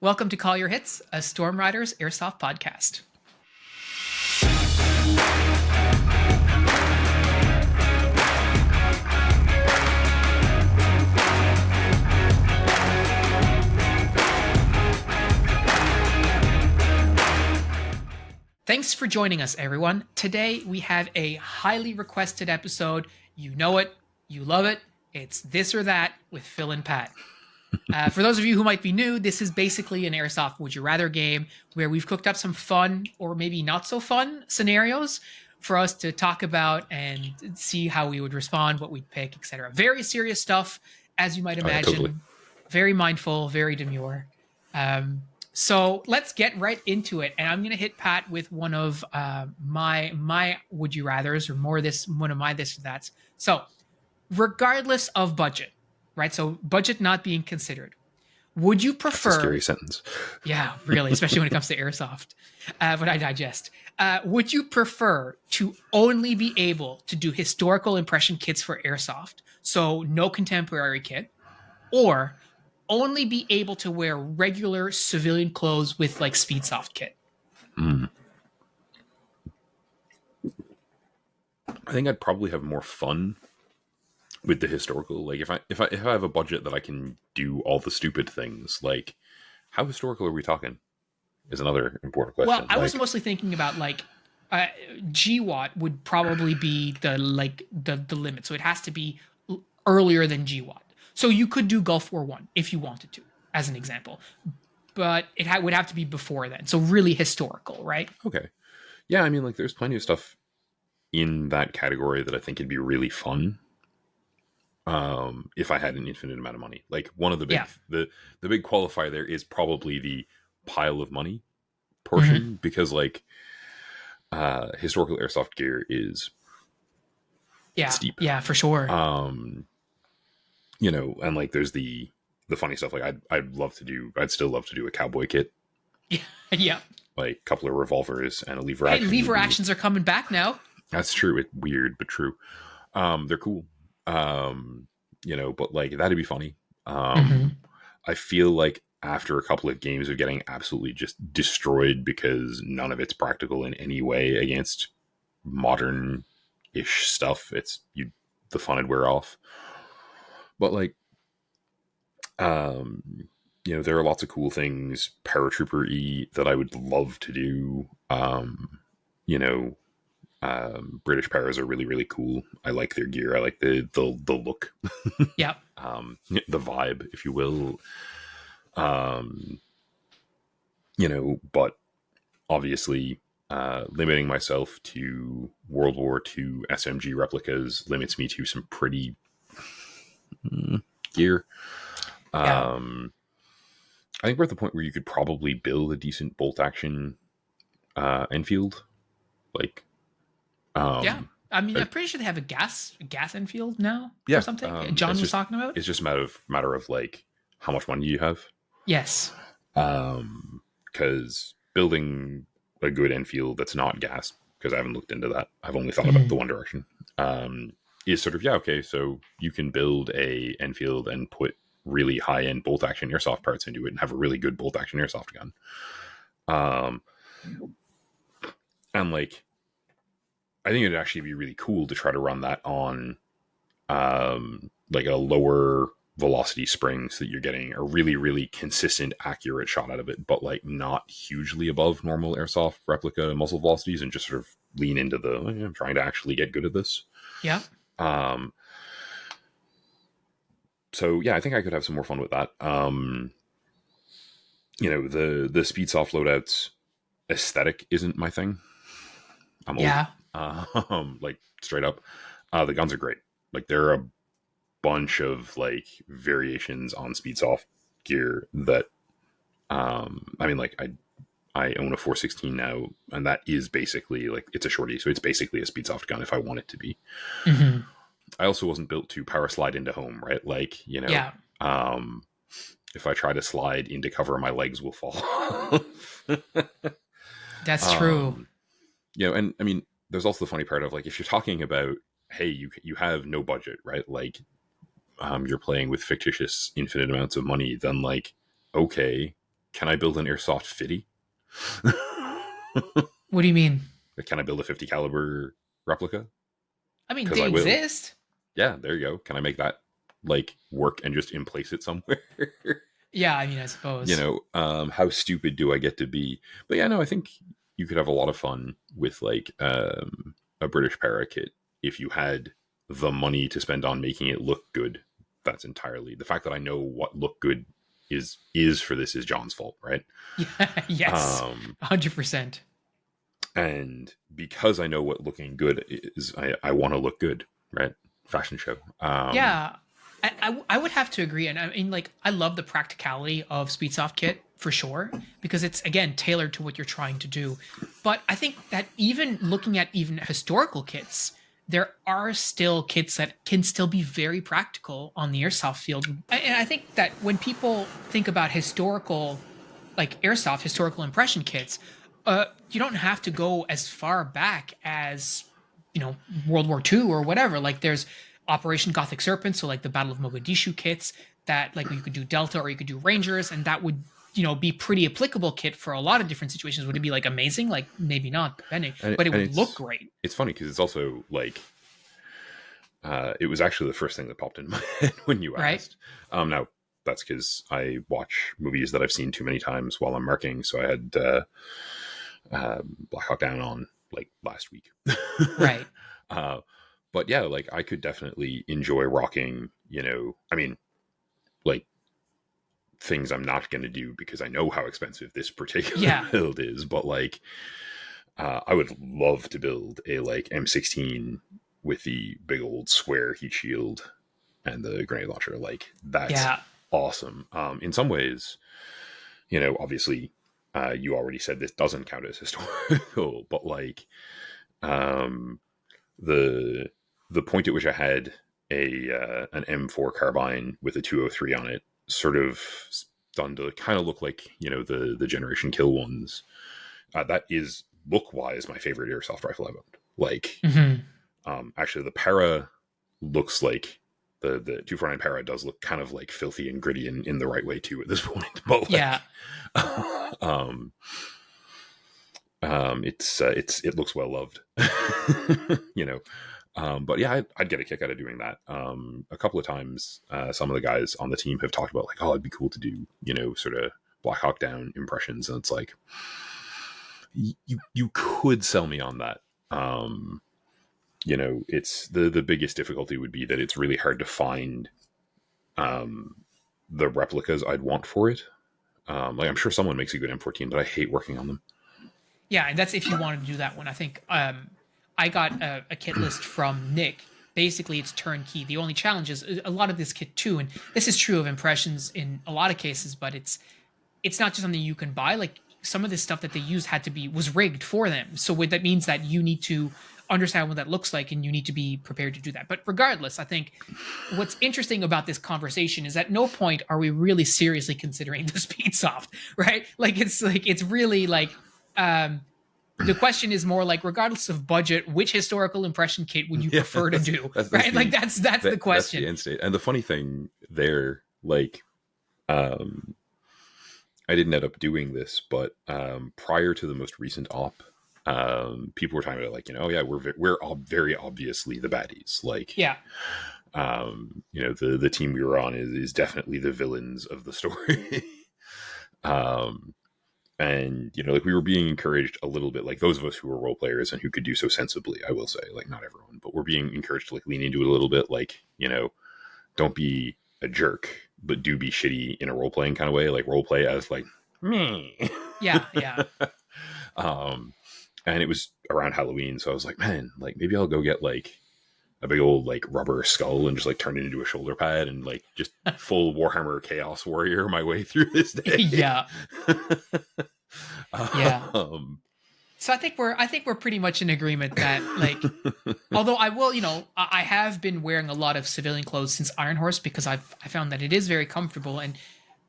Welcome to Call Your Hits, a Storm Riders Airsoft podcast. Thanks for joining us, everyone. Today we have a highly requested episode. You know it, you love it. It's This or That with Phil and Pat. For those of you who might be new, this is basically an Airsoft Would You Rather game where we've cooked up some fun or maybe not so fun scenarios for us to talk about and see how we would respond, what we'd pick, etc. Very serious stuff, as you might imagine. Totally. Very mindful, very demure. So let's get right into it. And I'm going to hit Pat with one of my Would You Rathers, or one of my this or that's. So regardless of budget, right? So budget not being considered. Would you prefer... That's a scary sentence. Yeah, really, especially when it comes to Airsoft. But I digest. Would you prefer to only be able to do historical impression kits for Airsoft, so no contemporary kit, or only be able to wear regular civilian clothes with like Speedsoft kit? I think I'd probably have more fun with the historical. Like if I have a budget that I can do all the stupid things, like how historical are we talking is another important question. Well, I was mostly thinking about like GWAT would probably be the limit. So it has to be earlier than GWAT. So you could do Gulf War I if you wanted to, as an example. But it would have to be before then. So really historical, right? Okay. Yeah, I mean, like there's plenty of stuff in that category that I think would be really fun. If I had an infinite amount of money. Like one of the big the big qualifier there is probably the pile of money portion, because like historical airsoft gear is steep. Yeah, for sure. You know, and like there's the funny stuff. Like I'd still love to do a cowboy kit. Yeah. Like a couple of revolvers and a lever action. Hey, lever actions are coming back now. That's true. It's weird, but true. They're cool. You know, but like that'd be funny. I feel like after a couple of games of getting absolutely just destroyed because none of it's practical in any way against modern-ish stuff, the fun would wear off. But like, you know, there are lots of cool things paratrooper-y that I would love to do. You know, British paras are really, really cool. I like their gear. I like the look. Yeah. The vibe, if you will. You know, but obviously, limiting myself to World War II SMG replicas limits me to some pretty gear. Yeah. I think we're at the point where you could probably build a decent bolt action Enfield. Like, yeah. I mean, I'm pretty sure they have a gas Enfield now or something. John was talking about. It's just a matter of like how much money you have. Yes. Because building a good Enfield that's not gas, because I haven't looked into that. I've only thought about the One Direction. Is sort of, okay, so you can build a Enfield and put really high-end bolt-action airsoft parts into it and have a really good bolt-action airsoft gun. And like, I think it'd actually be really cool to try to run that on like a lower velocity spring so that you're getting a really, really consistent, accurate shot out of it, but like not hugely above normal airsoft replica muzzle velocities, and just sort of lean into I'm trying to actually get good at this. Yeah. So yeah, I think I could have some more fun with that. You know, the Speedsoft loadouts aesthetic isn't my thing. I'm old. Yeah. Like straight up, the guns are great. Like there are a bunch of like variations on Speedsoft gear that, I mean, like I own a 416 now, and that is basically like, it's a shorty, so it's basically a Speedsoft gun if I want it to be. I also wasn't built to power slide into home, right? Like, you know, if I try to slide into cover, my legs will fall. That's true. You know, and I mean, there's also the funny part of like, if you're talking about, hey, you have no budget, right? Like, you're playing with fictitious infinite amounts of money, then like, okay, can I build an airsoft 50? What do you mean? Can I build a 50 caliber replica? I mean, Because they I will. exist. Yeah, there you go. Can I make that like work and just in place it somewhere? Yeah, I mean, I suppose. How stupid do I get to be? But yeah, no, I think you could have a lot of fun with like a British para kit if you had the money to spend on making it look good. That's entirely the fact that I know what look good is for this is John's fault, right? Yeah, yes, Um, 100%. and because I know what looking good is, I want to look good, right? Fashion show. Yeah, I would have to agree. And I mean, like, I love the practicality of Speedsoft kit for sure, because it's, again, tailored to what you're trying to do. But I think that even looking at even historical kits, there are still kits that can still be very practical on the airsoft field. And I think that when people think about historical, like airsoft historical impression kits, you don't have to go as far back as, World War II or whatever. Like, there's Operation Gothic Serpent, so like the Battle of Mogadishu kits that, like, you could do Delta or you could do Rangers, and that would, be pretty applicable kit for a lot of different situations. Would it be like amazing? Like, maybe not, depending, and, but it and would look great. it's funny because it's also like it was actually the first thing that popped in my head when you Right? asked. Now that's because I watch movies that I've seen too many times while I'm marking. So I had Black Hawk Down on like last week. Right. uh, but yeah, like I could definitely enjoy rocking. I mean, like things I'm not going to do because I know how expensive this particular Yeah. build is. But like, I would love to build a like M16 with the big old square heat shield and the grenade launcher. Like that's Yeah. awesome. In some ways, obviously, you already said this doesn't count as historical, but like um, the the point at which I had an M4 carbine with a 203 on it, sort of done to kind of look like the Generation Kill ones. That is look wise my favorite airsoft rifle I've owned. Like, Hmm. actually, the para looks like the 249 para does look kind of like filthy and gritty in the right way too at this point. But Yeah. like, um, it looks well loved, you know. But yeah, I'd get a kick out of doing that. A couple of times, some of the guys on the team have talked about like, oh, it'd be cool to do, sort of Black Hawk Down impressions, and it's like, you could sell me on that. It's the biggest difficulty would be that it's really hard to find um, the replicas I'd want for it. Like I'm sure someone makes a good M14, but I hate working on them. Yeah, and that's if you wanted to do that one. I think I got a kit list from Nick. Basically, it's turnkey. The only challenge is a lot of this kit too, and this is true of impressions in a lot of cases. But it's not just something you can buy. Like, some of this stuff that they used was rigged for them. So that means that you need to understand what that looks like, and you need to be prepared to do that. But regardless, I think what's interesting about this conversation is at no point are we really seriously considering the Speedsoft, right? It's really like um the question is more like, regardless of budget, which historical impression kit would you Yeah, prefer to do, that's right? Like, the that's the that's the question. end state. And the funny thing there, like, um, I didn't end up doing this, but prior to the most recent op, people were talking about like, yeah, very obviously the baddies. Like, Yeah. the team we were on is definitely the villains of the story. um, and like we were being encouraged a little bit, like those of us who were role players and who could do so sensibly, I will say, like not everyone, but we're being encouraged to like lean into it a little bit, like don't be a jerk, but do be shitty in a role playing kind of way, like role play as like me. Yeah. Yeah. um and it was around Halloween, so I was like, man, like maybe I'll go get like a big old like rubber skull and just like turn it into a shoulder pad and like just full Warhammer Chaos Warrior my way through this day. Yeah. Yeah. um, So I think we're pretty much in agreement that, like, although I will, I have been wearing a lot of civilian clothes since Iron Horse, because I found that it is very comfortable. And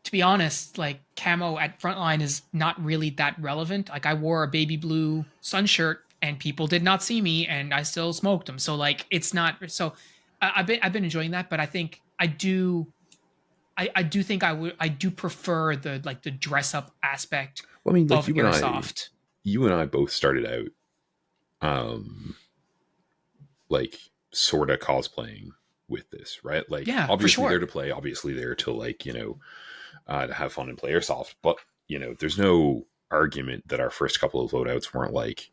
to be honest, like, camo at frontline is not really that relevant. Like, I wore a baby blue sun shirt and people did not see me, and I still smoked them. So like, it's not so. I've been enjoying that, but I think I do. I do think I do prefer the like the dress up aspect Well, I mean, like of airsoft. you and I both started out, um, like sort of cosplaying with this, right? Like, Yeah, for obviously there sure. to play, obviously there to like, to have fun and play airsoft. But there's no argument that our first couple of loadouts weren't like,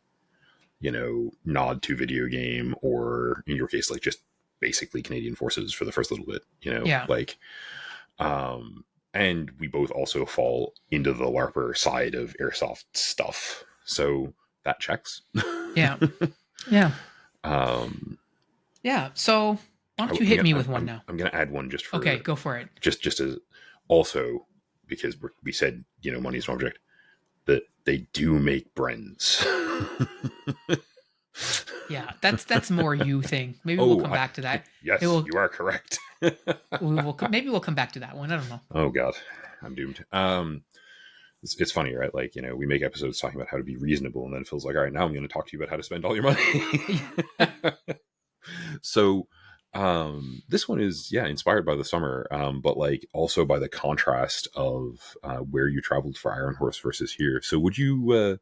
nod to video game, or in your case, like just basically Canadian Forces for the first little bit, Yeah. like, and we both also fall into the LARPer side of airsoft stuff. So that checks. Yeah. Yeah. um, Yeah. So why don't you hit me with one now? I'm gonna add one just Okay, for go for it. just as also because we said money's an object, that they do make Brens. Yeah, that's more you thing. Maybe we'll Oh, come back to that. It yes, will. you are correct. Maybe we'll come back to that one. I don't know. Oh God, I'm doomed. It's funny, right? Like, we make episodes talking about how to be reasonable, and then Phil's like, all right, now I'm going to talk to you about how to spend all your money. So, this one is, inspired by the summer, but like also by the contrast of where you traveled for Iron Horse versus here. So would you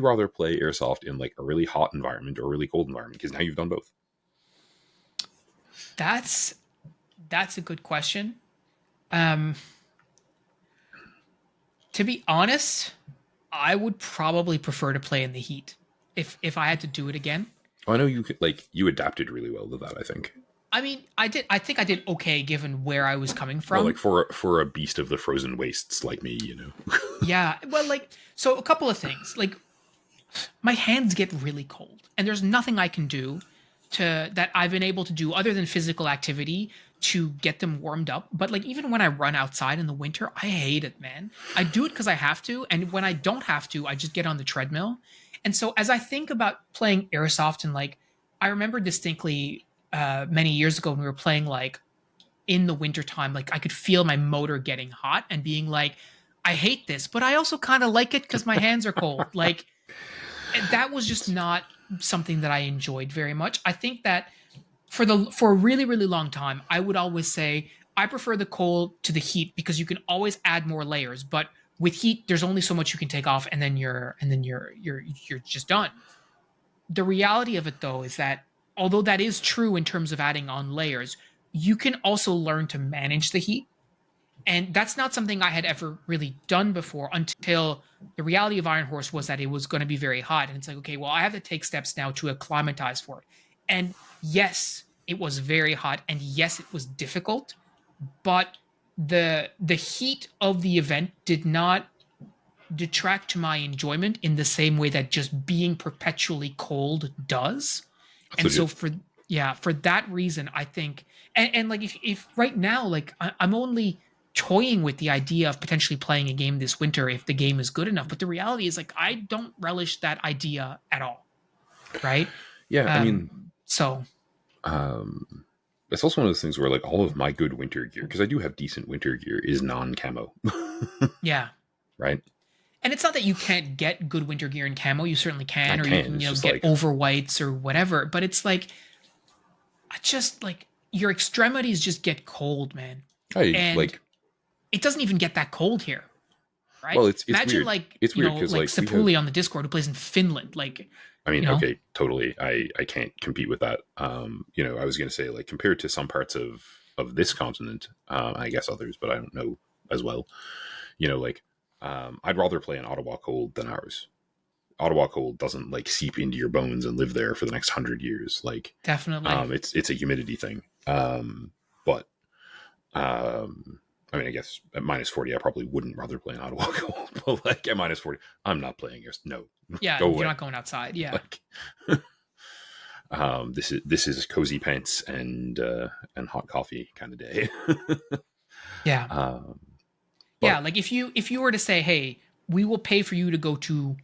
rather play airsoft in like a really hot environment or a really cold environment? Because now you've done both. That's that's a good question. Um, to be honest, I would probably prefer to play in the heat if I had to do it again. Oh, I know you could, like, you adapted really well to that, I think. I mean, I did. I think I did okay given where I was coming Well, like from. for a beast of the frozen wastes like me, Yeah. Well, like so, a couple of things. Like my hands get really cold, and there's nothing I can do to that I've been able to do other than physical activity to get them warmed up. But like even when I run outside in the winter, I hate it, man. I do it because I have to, and when I don't have to, I just get on the treadmill. And so as I think about playing airsoft and like I remember distinctly many years ago when we were playing like in the wintertime, like I could feel my motor getting hot and being like, I hate this, but I also kind of like it because my hands are cold. Like and that was just not something that I enjoyed very much. I think that for a really really long time, I would always say I prefer the cold to the heat because you can always add more layers. But with heat, there's only so much you can take off, and then you're just done. The reality of it though is that although that is true in terms of adding on layers, you can also learn to manage the heat, and that's not something I had ever really done before until the reality of Iron Horse was that it was going to be very hot. And it's like, okay, well, I have to take steps now to acclimatize for it. And yes, it was very hot. And yes, it was difficult. But the heat of the event did not detract to my enjoyment in the same way that just being perpetually cold does. that's And so legit. for that reason, I think and like if right now like I'm only toying with the idea of potentially playing a game this winter if the game is good enough, but the reality is like I don't relish that idea at all, right? Yeah, I mean, So um, it's also one of those things where like all of my good winter gear, because I do have decent winter gear, is non-camo, yeah. right? And it's not that you can't get good winter gear in camo. You certainly I can, or you can. can, It's just get like over whites or whatever. But it's like, I just like your extremities just get cold, man. I And like. it doesn't even get that cold here, right? Well, it's Imagine weird. like, It's weird because like like we have. Sapuli on the Discord who plays in Finland. Like, I you mean, know, okay, totally. I can't compete with that. I was gonna say like compared to some parts of this continent, I guess others, but I don't know as well. Like, I'd rather play in Ottawa cold than ours. Ottawa cold doesn't like seep into your bones and live there for the next 100 years. Like, definitely. it's a humidity thing. But I mean, I guess at -40, I probably wouldn't rather play in Ottawa cold. But like at -40, I'm not playing yours. No, Yeah, go you're away. not going outside. Yeah. Like, this is cozy pants and hot coffee kind of day. Yeah. um, Yeah. but Like if you were to say, hey, we will pay for you to go to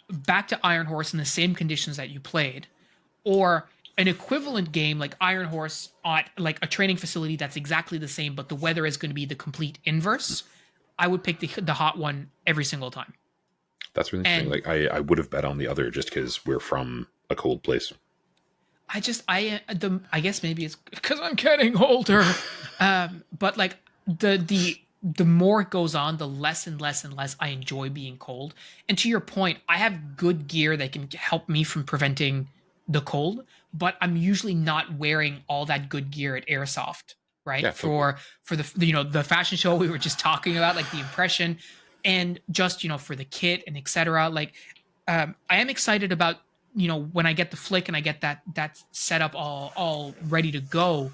back to Iron Horse in the same conditions that you played, or an equivalent game like Iron Horse at like a training facility that's exactly the same, but the weather is going to be the complete inverse, I would pick the hot one every single time. that's really interesting. And Like I would have bet on the other just because we're from a cold place. I guess maybe it's because I'm getting older, but like the more it goes on, the less and less and less I enjoy being cold. And to your point, I have good gear that can help me from preventing the cold, but I'm usually not wearing all that good gear at airsoft, right? Yeah, totally. For the the fashion show we were just talking about, like the impression, and just for the kit and etc. Like, I am excited about when I get the flick and I get that setup all ready to go.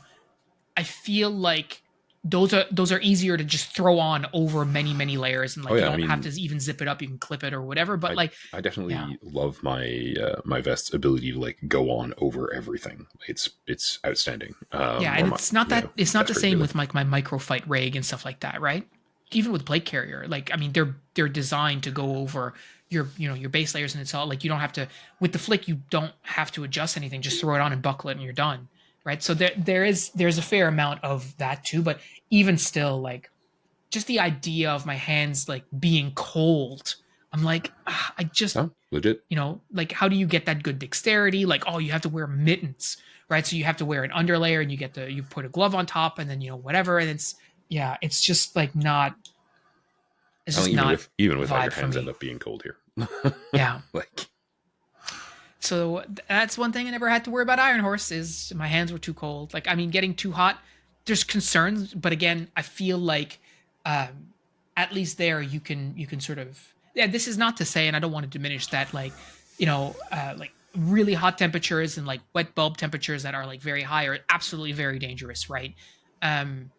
I feel like those are easier to just throw on over many layers, and Oh like you yeah, I don't have to mean, even zip it up. You can clip it or whatever. But I like, I yeah, definitely love my my vest's ability to like go on over everything. It's outstanding. yeah, Or and my it's not the vest rig same really. with like my microfight rig and stuff like that, right? Even with plate carrier, like I mean, they're designed to go over your base layers, and it's all like you don't have to with the flick. You don't have to adjust anything. Just throw it on and buckle it, and you're done, right? So there's a fair amount of that too. But even still, like just the idea of my hands like being cold, I'm like, I just No, legit. like how do you get that good dexterity? Like, oh, you have to wear mittens, right? So you have to wear an underlayer and you put a glove on top and then whatever, and yeah, it's just like not it's I mean, just not even with that, your vibe for hands end me. up being cold here. Yeah. Like, So that's one thing I never had to worry about Iron Horse is my hands were too cold. Like I mean, getting too hot, there's concerns, but again, I feel like um, at least there you can sort of yeah. This is not to say, and I don't want to diminish that like really hot temperatures and like wet bulb temperatures that are like very high are absolutely very dangerous, right? Um,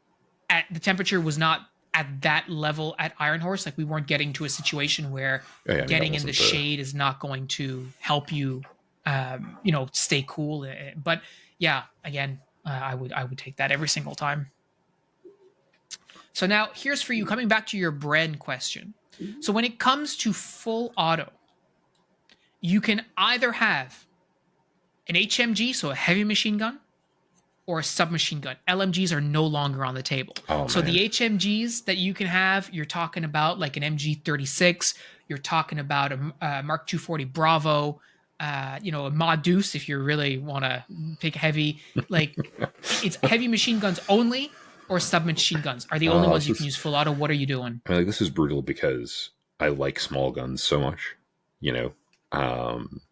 the temperature was not at that level at Iron Horse. Like we weren't getting to a situation where oh yeah, I mean that getting in the wasn't the. shade is not going to help you, stay cool. But yeah, again, I would take that every single time. So now here's for you coming back to your brand question. So when it comes to full auto, you can either have an HMG, so a heavy machine gun, or a submachine gun. LMGs are no longer on the table. Oh So the man, HMGs that you can have, you're talking about like an MG36, you're talking about a Mark 240 Bravo, a Mod Deuce if you really want to pick heavy. Like it's heavy machine guns only, or submachine guns are the only ones this you can is. use full auto. What are you doing? I mean, like this is brutal because I like small guns so much, you know, um,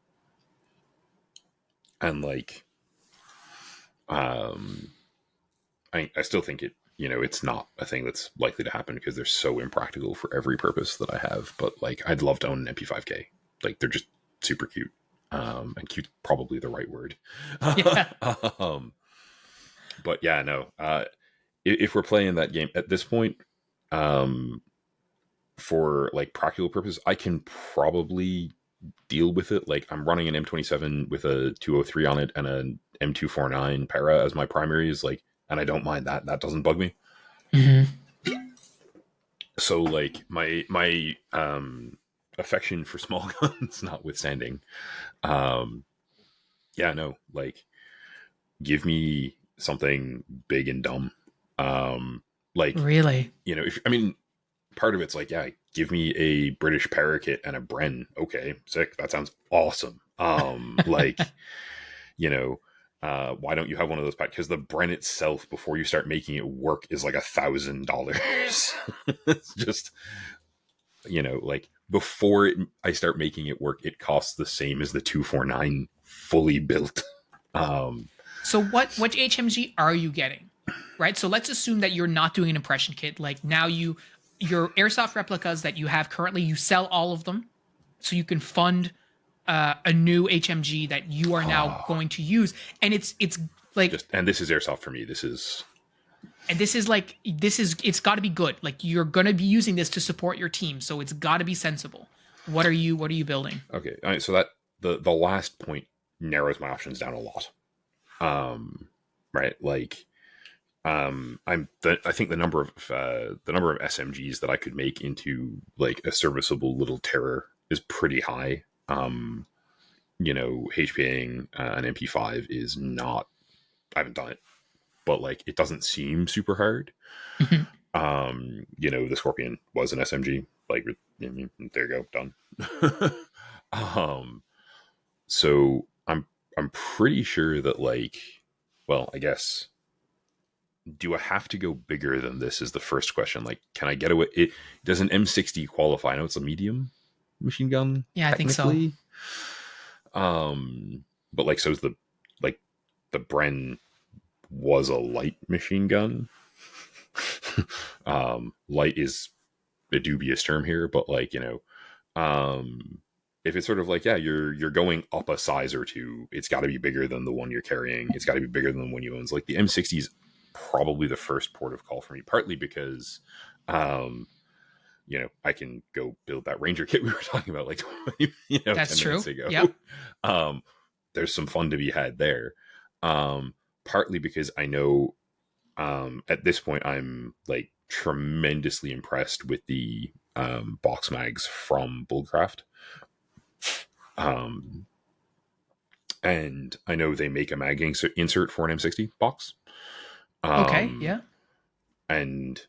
and like um, I still think it. It's not a thing that's likely to happen because they're so impractical for every purpose that I have. But like, I'd love to own an MP5K. Like, they're just super cute. And cute probably the right word. Yeah, um, but yeah, no. If we're playing that game at this point, um, for like practical purposes, I can probably deal with it. Like I'm running an M27 with a 203 on it and an M249 para as my primaries, like, and I don't mind that. That doesn't bug me. mm-hmm. So like my affection for small guns notwithstanding, um yeah, no, like give me something big and dumb. Like, Really. if I mean part of it's like, yeah, give me a British parakeet and a Bren. Okay, sick. That sounds awesome. Like, you know, why don't you have one of those packs? Because the Bren itself, before you start making it work, is like $1,000. It's just, like before I start making it work, it costs the same as the 249 fully built. Um, So which HMG are you getting? Right? So let's assume that you're not doing an impression kit. Like now your airsoft replicas that you have currently, you sell all of them so you can fund a new HMG that you are now going to use. And it's like and this is airsoft for me. it's got to be good. Like you're going to be using this to support your team, so it's got to be sensible. What are you building? Okay. All right, so that the last point narrows my options down a lot. Right, like I think the number of SMGs that I could make into like a serviceable little terror is pretty high. HPAing an MP5 is not. I haven't done it, but like it doesn't seem super hard. The Scorpion was an SMG. Like, there you go, done. um, so I'm pretty sure that, like, well, I guess do I have to go bigger than this is the first question. Like, can I get away? Does an M60 qualify? I know it's a medium machine gun, Yeah, I think so. technically. But like, so is like, the Bren was a light machine gun. Light is a dubious term here, but like, if it's sort of like, yeah, you're going up a size or two, it's got to be bigger than the one you're carrying. It's got to be bigger than the one you own. Like the M60 is probably the first port of call for me, partly because, I can go build that Ranger kit we were talking about like 10 That's true. minutes ago. Yep. There's some fun to be had there. Partly because I know at this point I'm like tremendously impressed with the box mags from Bullcraft. And I know they make a mag insert for an M60 box. Okay. Yeah. And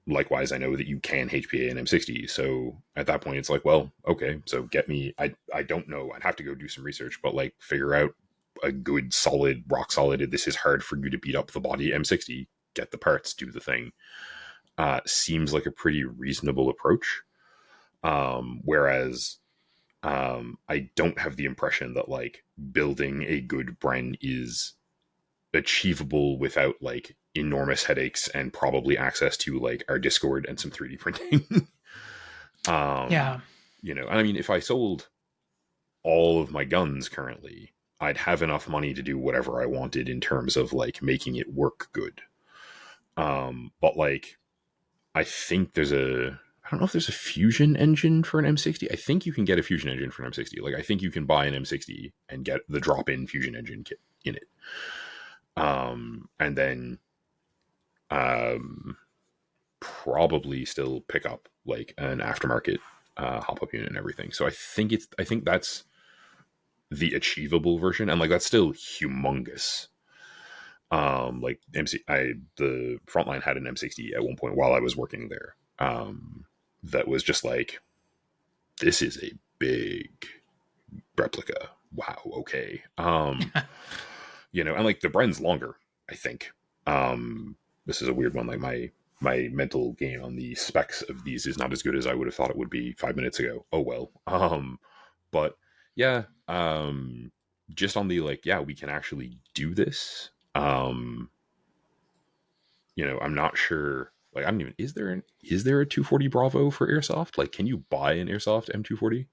likewise, I know that you can HPA an M60. So at that point, it's like, well, okay, so get me. I don't know. I'd have to go do some research, but like figure out a good, solid, rock solid. This is hard for you to beat up the body M60. Get the parts, do the thing. Seems like a pretty reasonable approach. Whereas I don't have the impression that like building a good Bren is achievable without like enormous headaches and probably access to like our Discord and some 3D printing. Yeah. I mean, if I sold all of my guns currently, I'd have enough money to do whatever I wanted in terms of like making it work good. But like, I think I don't know if there's a fusion engine for an M60. I think you can get a fusion engine for an M60. Like, I think you can buy an M60 and get the drop-in fusion engine kit in it. And then probably still pick up like an aftermarket hop-up unit and everything. So I think that's the achievable version, and like that's still humongous. Like the Frontline had an M60 at one point while I was working there. That was just like, this is a big replica. Wow. Okay. And like the Bren's longer, I think. This is a weird one. Like my mental game on the specs of these is not as good as I would have thought it would be 5 minutes ago. Oh well. But yeah. Just on the like, yeah, we can actually do this. I'm not sure. Like, I don't even. Is there a 240 Bravo for airsoft? Like, can you buy an airsoft M240?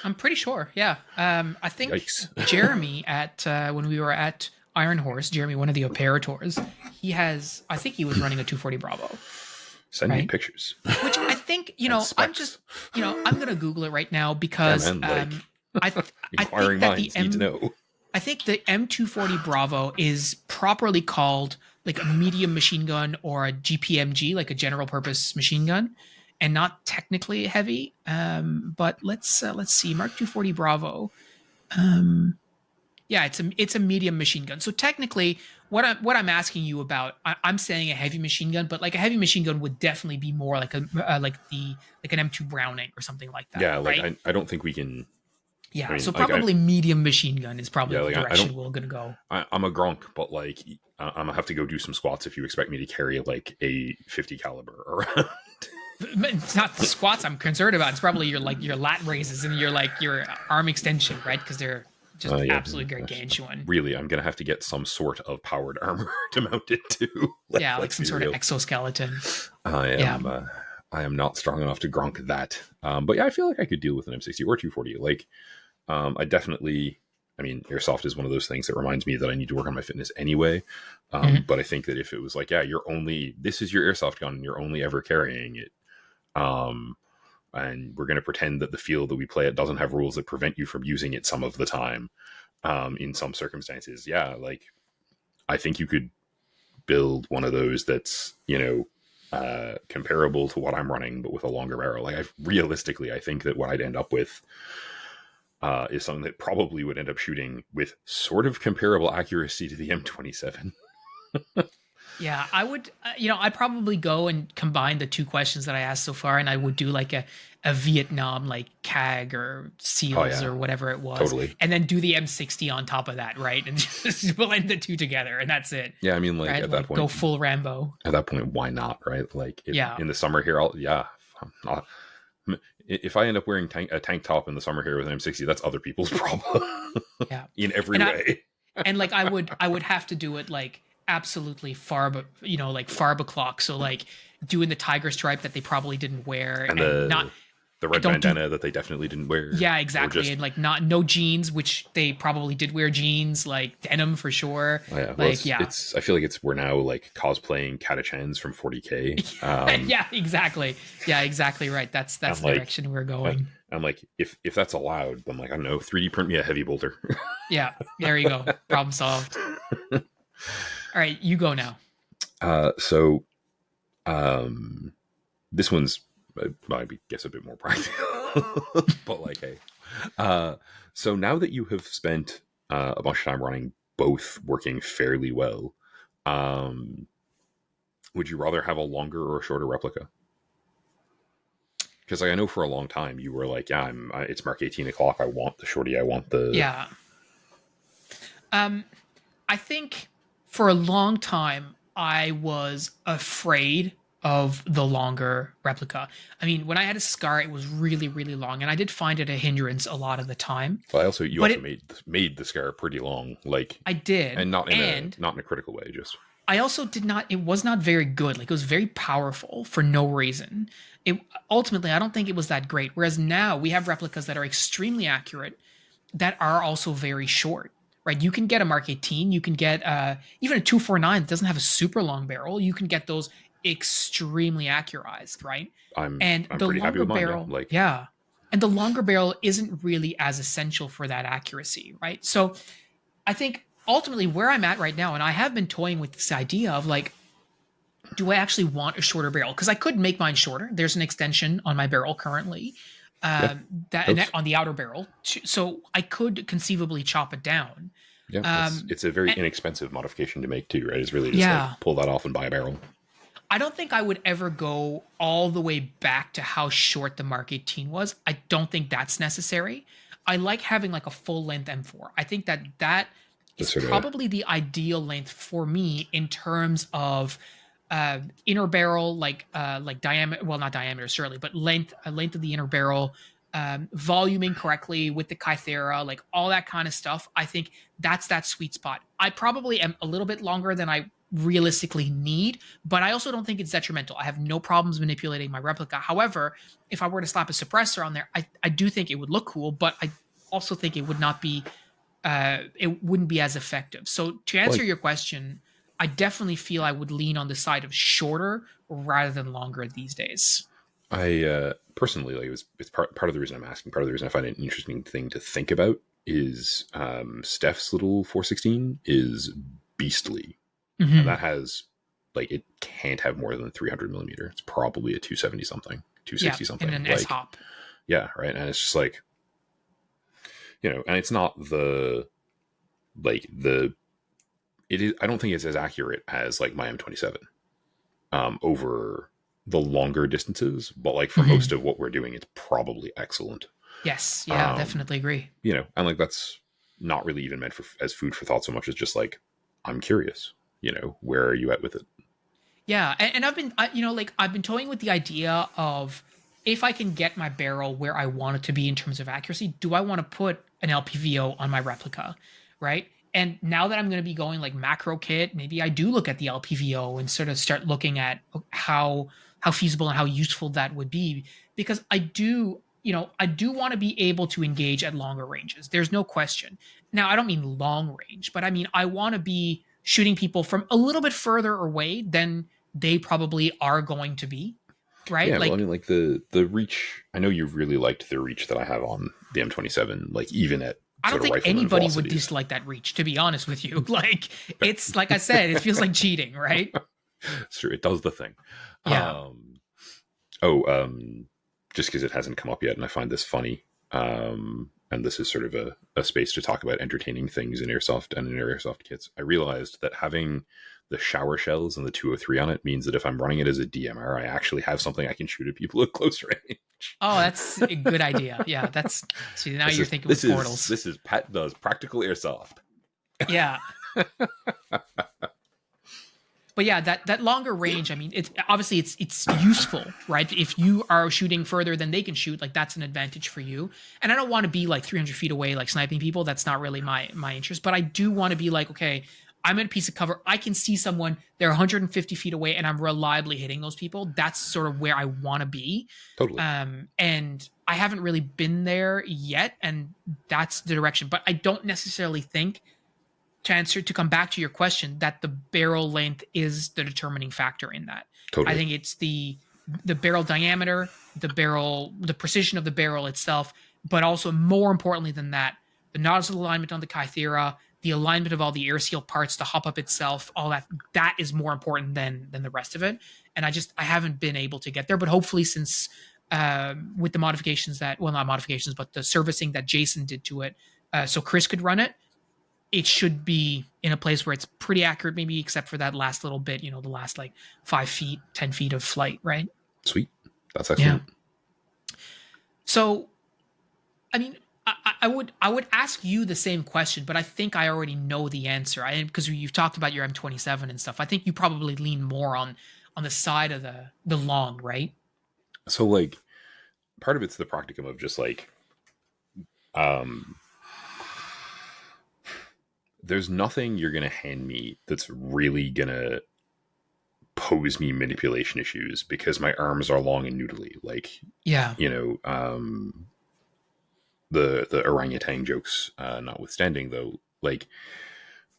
I'm pretty sure. Yeah. I think Yikes. Jeremy at when we were at Iron Horse, Jeremy, one of the operators, I think he was running a 240 Bravo. Send me pictures. Which I think, I'm just, I'm going to Google it right now because yeah, man, I think inquiring that minds need to know. I think the M240 Bravo is properly called like a medium machine gun or a GPMG, like a general purpose machine gun, and not technically heavy. But let's see, Mark 240 Bravo. Yeah, it's a medium machine gun. So technically, what I'm asking you about, I'm saying a heavy machine gun, but like a heavy machine gun would definitely be more like an M2 Browning or something like that. Yeah, like right? I don't think we can. Yeah, I mean, so probably medium machine gun is probably the like, direction we're gonna go. I'm a Gronk, but like I'm gonna have to go do some squats if you expect me to carry like a 50 caliber around. It's not the squats I'm concerned about. It's probably your lat raises and your arm extension, right? Because they're just absolutely gargantuan. Really, I'm gonna have to get some sort of powered armor to mount it to. Like some sort of exoskeleton. I am not strong enough to Gronk that. But yeah, I feel like I could deal with an M60 or 240. Like, I definitely. I mean, airsoft is one of those things that reminds me that I need to work on my fitness anyway. But I think that if it was like, yeah, this is your airsoft gun and you're only ever carrying it. And we're going to pretend that the field that we play at doesn't have rules that prevent you from using it some of the time. In some circumstances, yeah, like I think you could build one of those that's, comparable to what I'm running, but with a longer barrel. Like realistically, I think that what I'd end up with is something that probably would end up shooting with sort of comparable accuracy to the M27. Yeah, I would, I'd probably go and combine the two questions that I asked so far, and I would do like a Vietnam like CAG or Oh SEALs yeah, or whatever it was, totally. and then do the M60 on top of that, right? And just blend the two together, and that's it, Yeah, I mean, like right? at that Like go point, full Rambo. why not, right? Like Yeah, in the summer here, if I end up wearing a tank top in the summer here with an M60, that's other people's problem yeah, in every and I way. and like I would have to do it like absolutely farb, like farb o'clock. So like doing the tiger stripe that they probably didn't wear, And and not the I red don't do. bandana that they definitely didn't wear, Yeah, or exactly. just And like not no jeans, which they probably did wear jeans, like denim for sure. oh yeah, well, Like yeah. it's. I feel like we're now like cosplaying Catachans from 40K, Yeah, exactly. Yeah, exactly right. That's and the like, direction we're going. I'm like, if that's allowed, then like I don't know, 3D print me a heavy bolter. Yeah, there you go. Problem solved. All right, you go now. So um, this one's I guess a bit more practical, but like, hey, so now that you have spent a bunch of time running both working fairly well, um, would you rather have a longer or a shorter replica? Because like I know for a long time you were like, yeah, it's Mark 18 o'clock. I want the shorty. I want the Yeah. Um I think for a long time I was afraid of the longer replica. I mean, when I had a scar, it was really, really long, and I did find it a hindrance a lot of the time. But also, you But also it, made the scar pretty long, like, I did, and and not in a critical way. Just I also did not. It was not very good. Like it was very powerful for no reason. It ultimately, I don't think it was that great. Whereas now we have replicas that are extremely accurate, that are also very short. Right? You can get a Mark 18. You can get even a 249 that doesn't have a super long barrel. You can get those extremely accurized, right? And I'm the pretty happy longer with mine. Yeah, barrel, like yeah. And the longer barrel isn't really as essential for that accuracy, right? So I think ultimately where I'm at right now, and I have been toying with this idea of like, do I actually want a shorter barrel? Because I could make mine shorter. There's an extension on my barrel currently, yeah, that helps. on the outer barrel, so I could conceivably chop it down. Yeah, Um, it's a very and inexpensive modification to make too, right? It's really just like yeah, pull that off and buy a barrel. I don't think I would ever go all the way back to how short the Mark 18 was. I don't think that's necessary. I like having like a full length M4. I think that The is sort of probably the ideal length for me in terms of inner barrel, like diameter. Well, not diameter certainly, but length of the inner barrel, voluming correctly with the Kythera, like all that kind of stuff. I think that's that sweet spot. I probably am a little bit longer than I realistically need, but I also don't think it's detrimental. I have no problems manipulating my replica. However, if I were to slap a suppressor on there, I do think it would look cool, but I also think it wouldn't be as effective. So to answer like your question, I definitely feel I would lean on the side of shorter rather than longer these days. I personally like it's part of the reason I'm asking. Part of the reason I find it an interesting thing to think about is Steph's little 416 is beastly, and Mm-hmm. that has like it can't have more than 300 millimeter. It's probably a 270 something, Yeah, 260 and something. an S Like hop. yeah, right. And it's just like and it's not the it is. I don't think it's as accurate as like my M27 over the longer distances, but like for Mm-hmm. most of what we're doing, it's probably excellent. Yes, yeah, Um, definitely agree. and like that's not really even meant for as food for thought so much as just like I'm curious. Where are you at with it? Yeah, and I've been, like I've been toying with the idea of if I can get my barrel where I want it to be in terms of accuracy, do I want to put an LPVO on my replica, right? And now that I'm going to be going like macro kit, maybe I do look at the LPVO and sort of start looking at how feasible and how useful that would be, because I do want to be able to engage at longer ranges. There's no question. Now, I don't mean long range, but I mean I want to be shooting people from a little bit further away than they probably are going to be, right? Yeah, well, I Like, mean, like the reach. I know you really liked the reach that I have on the M27, like even at I don't sort of think rifleman anybody would velocities. dislike that reach, to be honest with you. Like, it's like I said, it feels like cheating, right? It's true, it does the thing. Yeah. Um, oh, just because it hasn't come up yet, and I find this funny. And this is sort of a space to talk about entertaining things in airsoft and in airsoft kits. I realized that having the shower shells and the 203 on it means that if I'm running it as a DMR, I actually have something I can shoot at people at close range. Oh, that's a good idea. Yeah, that's see now you're thinking with portals. This is Pat does practical airsoft. Yeah. But yeah, that longer range, I mean, it's obviously it's useful, right? If you are shooting further than they can shoot, like that's an advantage for you. And I don't want to be like 300 feet away, like sniping people. That's not really my interest. But I do want to be like, okay, I'm in a piece of cover. I can see someone. They're 150 feet away, and I'm reliably hitting those people. That's sort of where I want to be. Totally. And I haven't really been there yet, and that's the direction. But I don't necessarily think, to come back to your question, that the barrel length is the determining factor in that. Totally. I think it's the barrel diameter, the precision of the barrel itself, but also more importantly than that, the nozzle alignment on the Kythera, the alignment of all the air seal parts, the hop up itself, all that is more important than the rest of it. And I haven't been able to get there, but hopefully since with the modifications not modifications, but the servicing that Jason did to it, so Chris could run it, it should be in a place where it's pretty accurate, maybe except for that last little bit, the last like 5 feet, 10 feet of flight, right? Sweet. That's excellent. Yeah. So, I mean, I would ask you the same question, but I think I already know the answer. Because you've talked about your M27 and stuff. I think you probably lean more on the side of the long, right? So like part of it's the practicum of just like there's nothing you're going to hand me that's really going to pose me manipulation issues because my arms are long and noodly. Like, yeah, the orangutan jokes notwithstanding, though, like,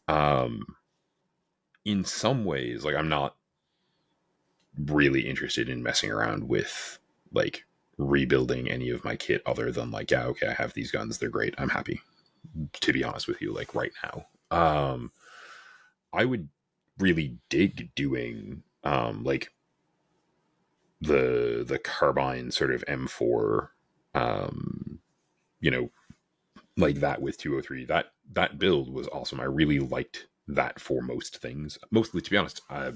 in some ways, like, I'm not really interested in messing around with like rebuilding any of my kit other than like, yeah, okay, I have these guns, they're great, I'm happy, to be honest with you, like right now. I would really dig doing like the carbine sort of M4, like that with 203. That build was awesome. I really liked that for most things. Mostly, to be honest, I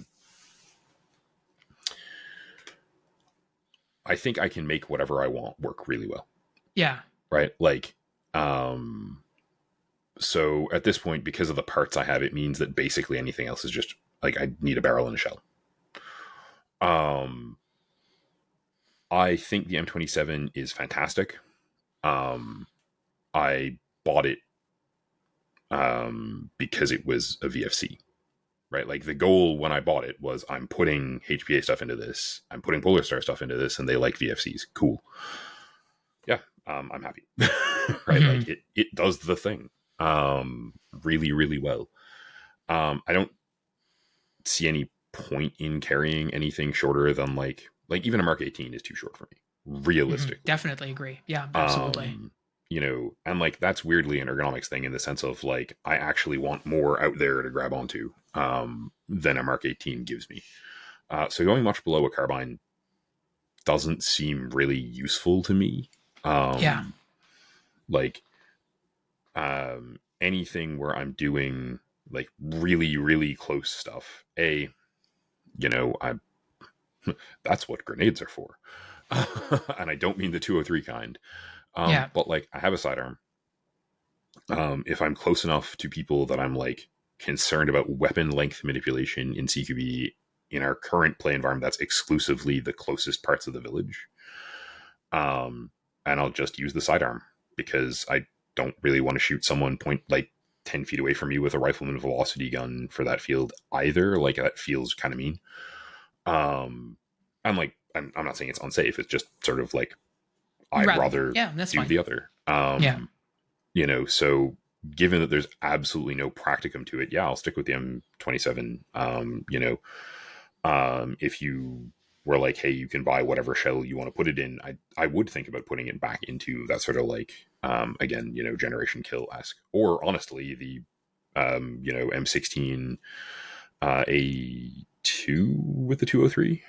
think I can make whatever I want work really well. Yeah. Right? Like, so at this point, because of the parts I have, it means that basically anything else is just like I need a barrel and a shell. I think the M27 is fantastic. I bought it because it was a VFC, right? Like the goal when I bought it was I'm putting HPA stuff into this, I'm putting Polar Star stuff into this, and they like VFCs. Cool. Yeah, I'm happy. Right? Mm-hmm. Like it does the thing really, really well. I don't see any point in carrying anything shorter than like even a Mark 18 is too short for me, realistically. Definitely agree. Yeah, absolutely. And like that's weirdly an ergonomics thing in the sense of like I actually want more out there to grab onto than a Mark 18 gives me. So going much below a carbine doesn't seem really useful to me. Yeah. Like anything where I'm doing like really, really close stuff. That's what grenades are for. And I don't mean the 203 kind. Yeah. But like I have a sidearm. If I'm close enough to people that I'm like concerned about weapon length manipulation in CQB in our current play environment, that's exclusively the closest parts of the village. And I'll just use the sidearm because I don't really want to shoot someone point like 10 feet away from you with a rifleman velocity gun for that field either. Like that feels kind of mean. I'm not saying it's unsafe. It's just sort of like I'd rather that's do fine. the other. So given that there's absolutely no practicum to it, yeah, I'll stick with the M27. If you were like, hey, you can buy whatever shell you want to put it in, I would think about putting it back into that sort of like, again, generation kill-esque. Or honestly, the, M16 A2 with the 203.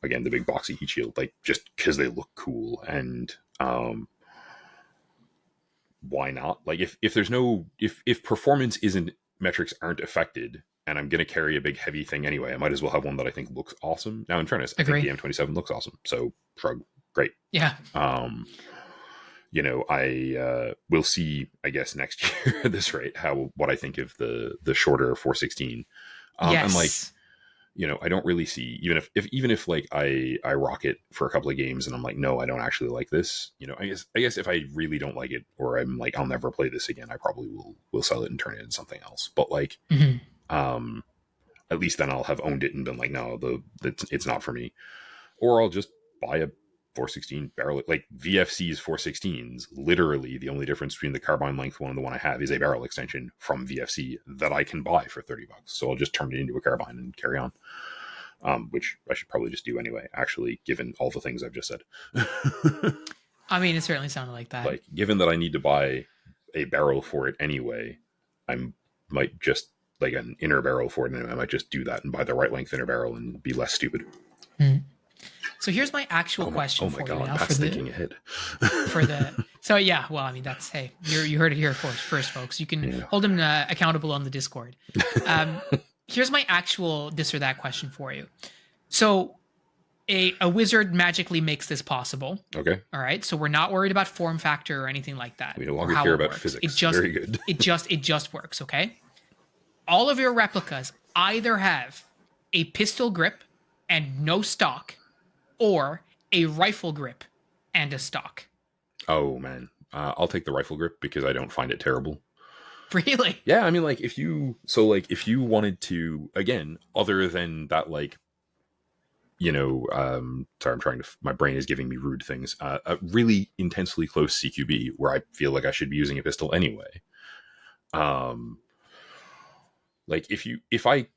Again, the big boxy heat shield, like just because they look cool. And why not? Like if there's no, if performance metrics aren't affected and I'm going to carry a big heavy thing anyway, I might as well have one that I think looks awesome. Now, in fairness, I think Agree. the M27 looks awesome. So shrug, great. Yeah. I will see, I guess, next year at this rate, what I think of the shorter 416. And like, Yes. I don't really see, even if like I rock it for a couple of games and I'm like, no, I don't actually like this. I guess if I really don't like it, or I'm like, I'll never play this again, I probably will sell it and turn it into something else. But like, Mm-hmm. at least then I'll have owned it and been like, no, it's not for me. Or I'll just buy a 416 barrel. Like VFC's 416s, literally the only difference between the carbine length one and the one I have is a barrel extension from VFC that I can buy for $30. So I'll just turn it into a carbine and carry on. Which I should probably just do anyway, actually, given all the things I've just said. I mean, it certainly sounded like that. Like, given that I need to buy a barrel for it anyway, I might just, like, an inner barrel for it, and I might just do that and buy the right length inner barrel and be less stupid. So here's my actual question for you now. That's thinking ahead. So yeah, well, I mean, that's, hey, you heard it here first, folks. You can hold him accountable on the Discord. Here's my actual this or that question for you. So a wizard magically makes this possible. Okay. All right. So we're not worried about form factor or anything like that. We no longer care about physics. Very good. it just works. Okay. All of your replicas either have a pistol grip and no stock, or a rifle grip and a stock. Oh man, I'll take the rifle grip because I don't find it terrible. Really? Yeah, I mean, like, if you wanted to, again, other than that, like, sorry, my brain is giving me rude things. A really intensely close CQB where I feel like I should be using a pistol anyway. Like, if I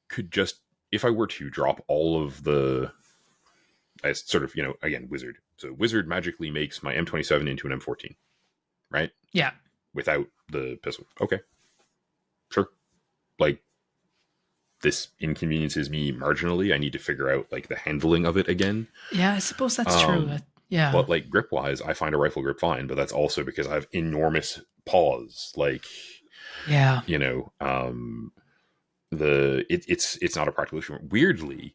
were to drop all of the, as sort of, again, wizard. So wizard magically makes my M27 into an M14, right? Yeah. Without the pistol. Okay. Sure. Like, this inconveniences me marginally. I need to figure out, like, the handling of it again. Yeah, I suppose that's true. Yeah. But, like, grip wise, I find a rifle grip fine, but that's also because I have enormous paws. Like, yeah. It's not a practical issue. Weirdly,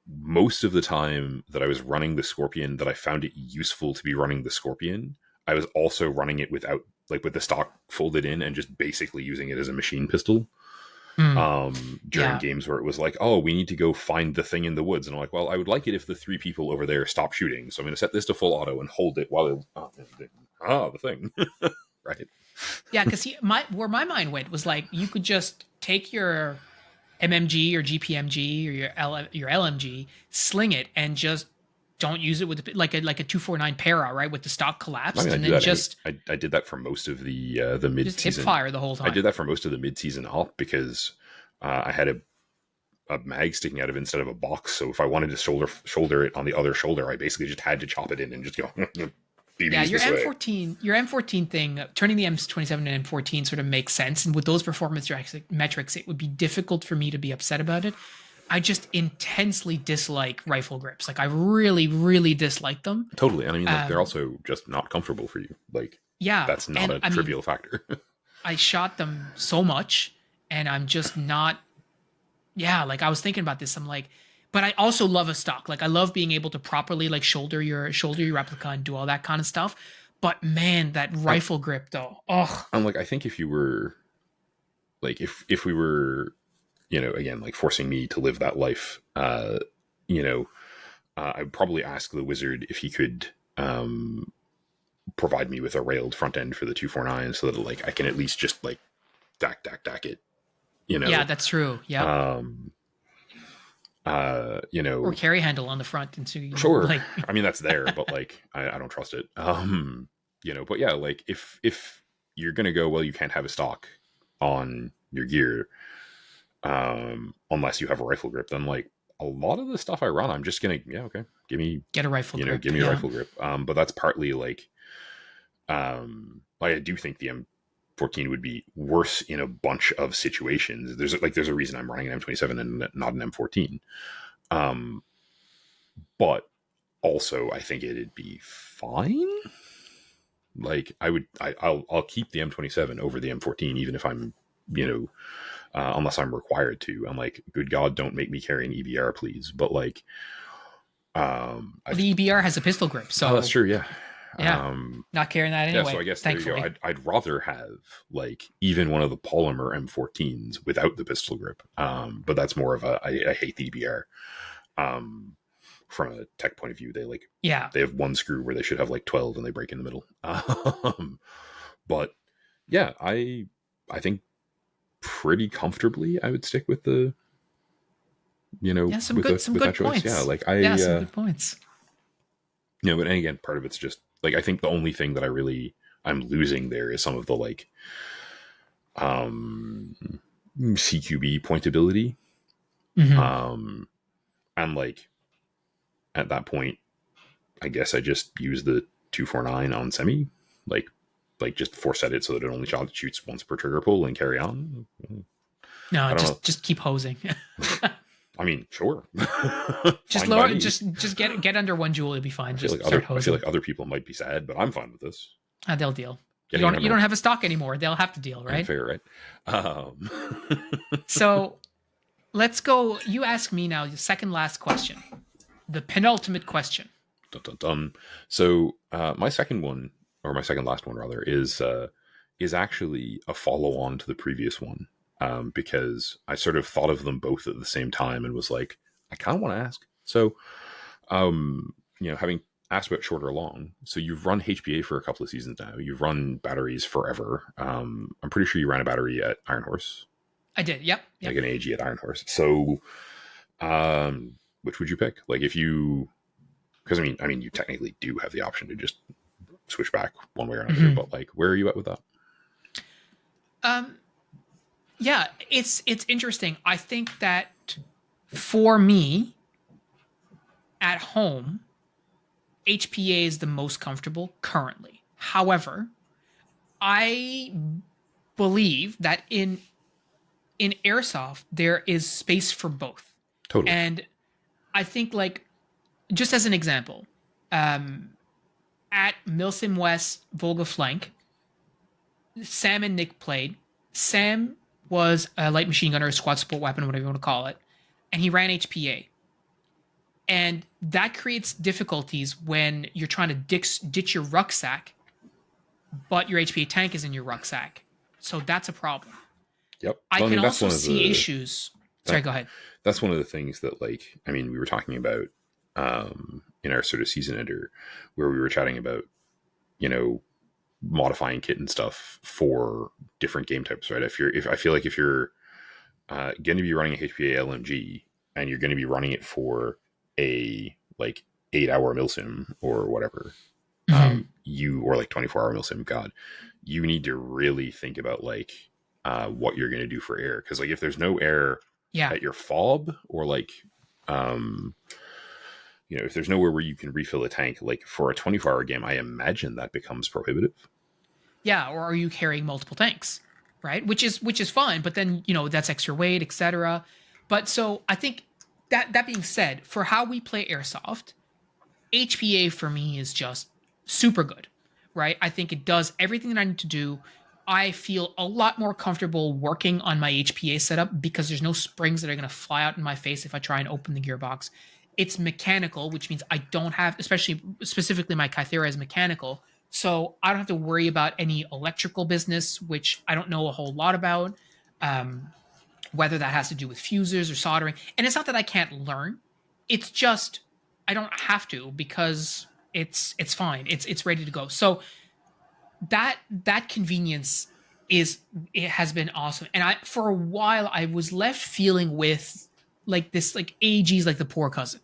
most of the time that I was running the Scorpion, that I found it useful to be running the Scorpion, I was also running it without, like, with the stock folded in and just basically using it as a machine pistol. During games where it was like, oh, we need to go find the thing in the woods, and I'm like, well, I would like it if the 3 people over there stop shooting, so I'm going to set this to full auto and hold it while the thing. Right. Yeah, because where my mind went was like, you could just take your MMG or GPMG or your LMG, sling it, and just don't use it with like a 249 para, right, with the stock collapsed. I mean, and then just I did that for most of the mid season. Just hip fire the whole time. I did that for most of the mid season op because I had a mag sticking out of it instead of a box. So if I wanted to shoulder it on the other shoulder, I basically just had to chop it in and just go. Yeah, your M14 thing, turning the M27 and M14 sort of makes sense. And with those performance metrics, it would be difficult for me to be upset about it. I just intensely dislike rifle grips. Like, I really, really dislike them. Totally. And I mean, like, they're also just not comfortable for you. Like, yeah, that's not a trivial factor. I shot them so much, and I'm just not. Yeah, like, I was thinking about this. I'm like, but I also love a stock. Like, I love being able to properly, like, shoulder your replica and do all that kind of stuff. But man, that rifle grip though. Oh. I'm like, I think if you were, like, if we were, again, like, forcing me to live that life, I'd probably ask the wizard if he could provide me with a railed front end for the 249 so that, like, I can at least just, like, dack it. Yeah, that's true. Yeah. Or carry handle on the front, and so sure. Like, I mean, that's there, but, like, I don't trust it. But yeah, like, if you're gonna go, well, you can't have a stock on your gear, unless you have a rifle grip, then, like, a lot of the stuff I run, I'm just gonna, get a rifle grip. Give me a rifle grip. But that's partly like I do think the M14 would be worse in a bunch of situations. There's a reason I'm running an M27 and not an M14. But also I think it'd be fine. Like, I'll keep the M27 over the M14, even if I'm, unless I'm required to. I'm like, good God, don't make me carry an EBR, please. But like, Well, the EBR has a pistol grip, oh, that's so true, yeah. yeah, not carrying that Yeah, anyway. so I guess there you go. Thankfully, I'd rather have like even one of the polymer M14s without the pistol grip. But that's more of a I hate the EBR. Um, from a tech point of view, yeah, they have one screw where they should have like 12 and they break in the middle. But yeah, I think pretty comfortably I would stick with the yeah, some with that good choice. Yeah, points. like Yeah, some good points. but and again, part of it's just like I think the only thing that I'm losing there is some of the like um CQB pointability. Mm-hmm. And like at that point, I guess I just use the 249 on semi, like just force set it so that it only shoots once per trigger pull and carry on. No, I don't know. just keep hosing. I mean, sure. Just Fine by lower, me. just get under 1 joule, you'll be fine. I feel like other people might be sad, but I'm fine with this. They'll deal. You Getting don't have a stock anymore. They'll have to deal, right? Fair, right? So let's go. You ask me now. The second last question, the penultimate question. Dun, dun, dun. So my second one, or my second last one rather, is actually a follow on to the previous one, because I sort of thought of them both at the same time and was like, I kind of want to ask. So, having asked about short or long, so you've run HPA for a couple of seasons now. You've run batteries forever. I'm pretty sure you ran a battery at Iron Horse. I did. Yep. Like an AEG at Iron Horse. So, which would you pick? Like if you, because I mean, you technically do have the option to just switch back one way or another. Mm-hmm. But like, where are you at with that? Yeah, it's interesting. I think that for me, at home, HPA is the most comfortable currently. However, I believe that in airsoft there is space for both. Totally. And I think, like, just as an example, at Milsim West Volga Flank, Sam and Nick played. Sam was a light machine gunner, a squad support weapon, whatever you want to call it, and he ran HPA. And that creates difficulties when you're trying to ditch your rucksack, but your HPA tank is in your rucksack. So that's a problem. Yep. I can also see issues. Sorry, go ahead. That's one of the things that, like, I mean, we were talking about in our sort of season ender, where we were chatting about, modifying kit and stuff for different game types, right? If I feel like if you're going to be running a HPA LMG and you're going to be running it for a like 8-hour milsim or whatever, or like 24-hour milsim, God, you need to really think about like what you're going to do for air, because like if there's no air at your fob, or like if there's nowhere where you can refill a tank, like for a 24-hour game, I imagine that becomes prohibitive. Yeah, or are you carrying multiple tanks, right? Which is fine, but then that's extra weight, etc. But so I think that being said, for how we play airsoft, HPA for me is just super good, right? I think it does everything that I need to do. I feel a lot more comfortable working on my HPA setup because there's no springs that are going to fly out in my face if I try and open the gearbox. It's mechanical, which means I don't have, specifically my Kythera is mechanical, so I don't have to worry about any electrical business, which I don't know a whole lot about, whether that has to do with fusers or soldering. And it's not that I can't learn. It's just I don't have to, because it's fine. It's ready to go. So that convenience has been awesome. And for a while I was left feeling with like this, like AEG is like the poor cousin,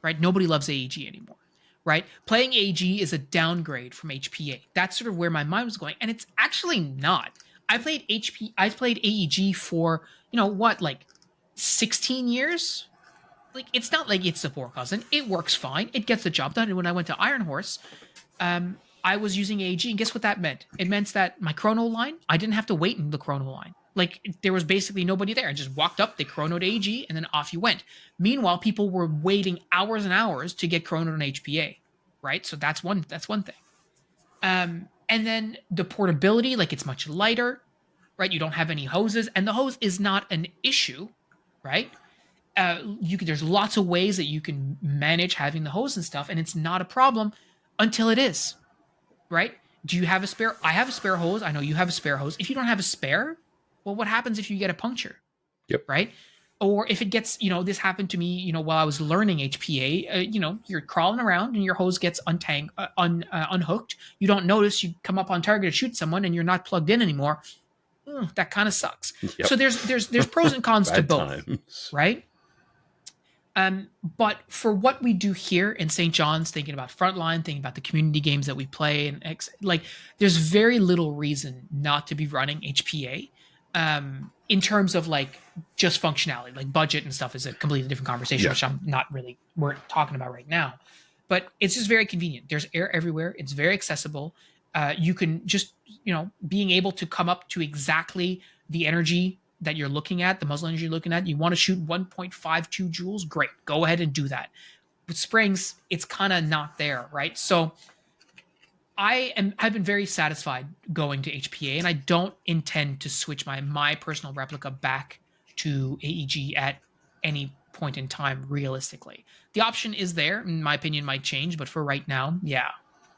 right? Nobody loves AEG anymore, right? Playing AEG is a downgrade from HPA. That's sort of where my mind was going, and it's actually not. I played AEG for like 16 years. Like, it's not like it's the poor cousin. It works fine. It gets the job done. And when I went to Iron Horse, I was using AEG, and guess what that meant? It meant that my chrono line, I didn't have to wait in the chrono line. Like, there was basically nobody there. I just walked up, they chronoed AEG, and then off you went. Meanwhile, people were waiting hours and hours to get chronoed on HPA, right? So that's one thing. And then the portability, like, it's much lighter. right? You don't have any hoses, and the hose is not an issue, right? There's lots of ways that you can manage having the hose and stuff, and it's not a problem until it is, right? Do you have a spare? I have a spare hose. I know you have a spare hose. If you don't have a spare, well, what happens if you get a puncture, Yep. right? Or if it gets, this happened to me, while I was learning HPA, you're crawling around and your hose gets unhooked. You don't notice, you come up on target to shoot someone and you're not plugged in anymore. That kind of sucks. Yep. So there's pros and cons to Bad both, times. right? But for what we do here in St. John's, thinking about Frontline, thinking about the community games that we play, and there's very little reason not to be running HPA. In terms of just functionality, like budget and stuff is a completely different conversation, which I'm not really we're talking about right now. But it's just very convenient. There's air everywhere. It's very accessible. You can just, being able to come up to exactly the energy that you're looking at, the muzzle energy you're looking at. You want to shoot 1.52 joules? Great. Go ahead and do that. With springs, it's kind of not there, right? So I've been very satisfied going to HPA, and I don't intend to switch my personal replica back to AEG at any point in time, realistically. The option is there. In my opinion, might change, but for right now, yeah,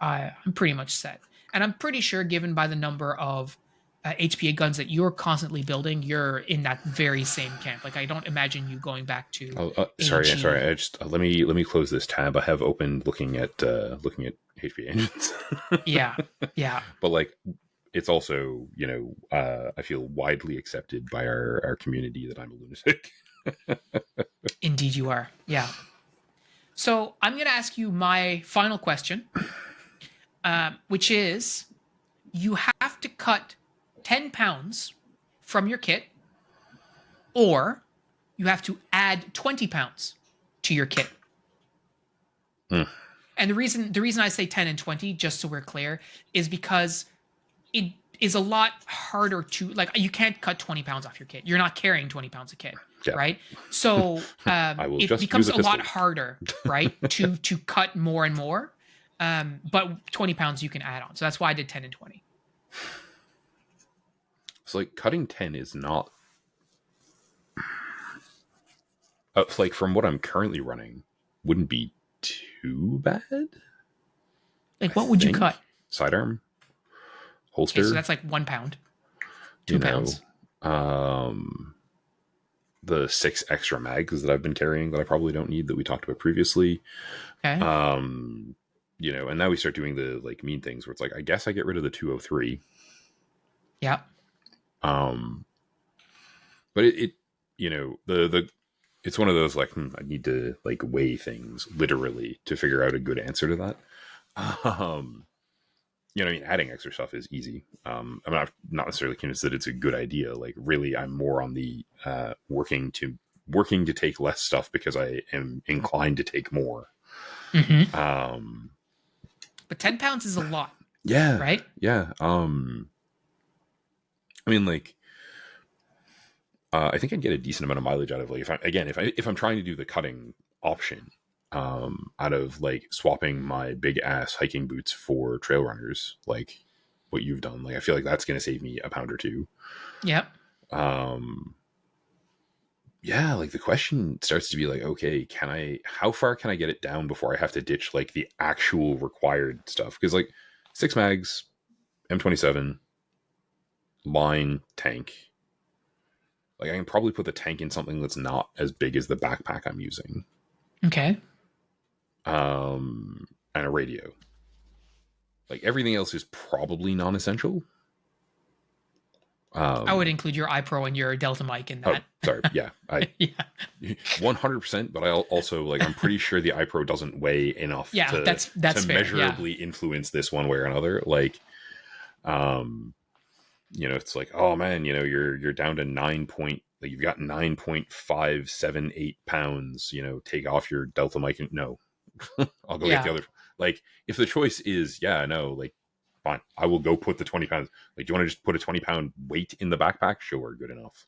I'm pretty much set. And I'm pretty sure, given by the number of HPA guns that you're constantly building, you're in that very same camp. Like, I don't imagine you going back to. Sorry. I just let me close this tab I have opened, looking at HPA engines. Yeah. But it's also, I feel widely accepted by our community that I'm a lunatic. Indeed, you are. Yeah. So I'm going to ask you my final question, which is, you have to cut 10 pounds from your kit, or you have to add 20 pounds to your kit. And the reason I say 10 and 20, just so we're clear, is because it is a lot harder to, you can't cut 20 pounds off your kit. You're not carrying 20 pounds of kit, right? So it becomes a lot harder, right, to cut more and more. But 20 pounds you can add on. So that's why I did 10 and 20. So cutting 10 is not from what I'm currently running, wouldn't be too bad. What would you cut? Sidearm, holster. Okay, so that's 1 pound, 2 pounds. The 6 extra mags that I've been carrying that I probably don't need, that we talked about previously. Okay. And now we start doing the mean things where it's I guess I get rid of the 203. Yeah. But it's one of those I need to weigh things literally to figure out a good answer to that. Adding extra stuff is easy. I'm not necessarily convinced that it's a good idea. Really, I'm more on the working to take less stuff because I am inclined to take more. Mm-hmm. But 10 pounds is a lot. Yeah. Right? Yeah. I think I'd get a decent amount of mileage out of if I'm trying to do the cutting option, out of swapping my big ass hiking boots for trail runners, what you've done. I feel that's going to save me a pound or two. Yep. Yeah, the question starts to be okay, how far can I get it down before I have to ditch the actual required stuff? Because 6 mags, M27, line, tank. I can probably put the tank in something that's not as big as the backpack I'm using. Okay. And a radio. Everything else is probably non-essential. I would include your iPro and your Delta mic in that. Oh, sorry. Yeah. Yeah. 100%. But I also I'm pretty sure the iPro doesn't weigh enough to that's to fair, measurably influence this one way or another. It's oh man, you're down to 9 point, you've got 9.578 pounds, take off your Delta mic. No, I'll go get the other. If the choice is, fine, I will go put the 20 pounds. Do you want to just put a 20-pound weight in the backpack? Sure. Good enough.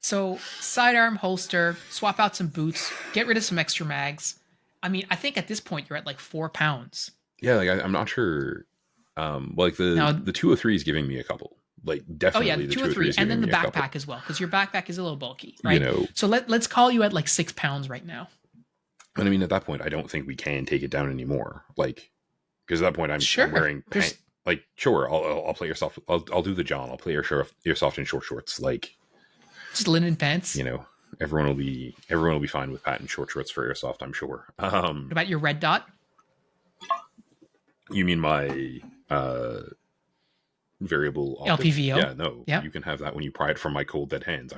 So sidearm, holster, swap out some boots, get rid of some extra mags. I think at this point you're at 4 pounds. Yeah. I'm not sure. The 203 is giving me a couple. Like Oh yeah, definitely the 2 or 3, is and giving then the me a couple. backpack as well, because your backpack is a little bulky, You right? know, So let's call you at like 6 pounds right now. and I mean, at that point, I don't think we can take it down anymore. Like, because at that point, I'm Sure. wearing There's like, sure, I'll play Airsoft. I'll do the John. I'll play Airsoft in short shorts. Like, just linen pants. you know, everyone will be fine with Pat in short shorts for Airsoft. I'm sure. What about your red dot? You mean my variable optic? LPVO. Yeah, no, Yeah. you can have that when you pry it from my cold dead hands.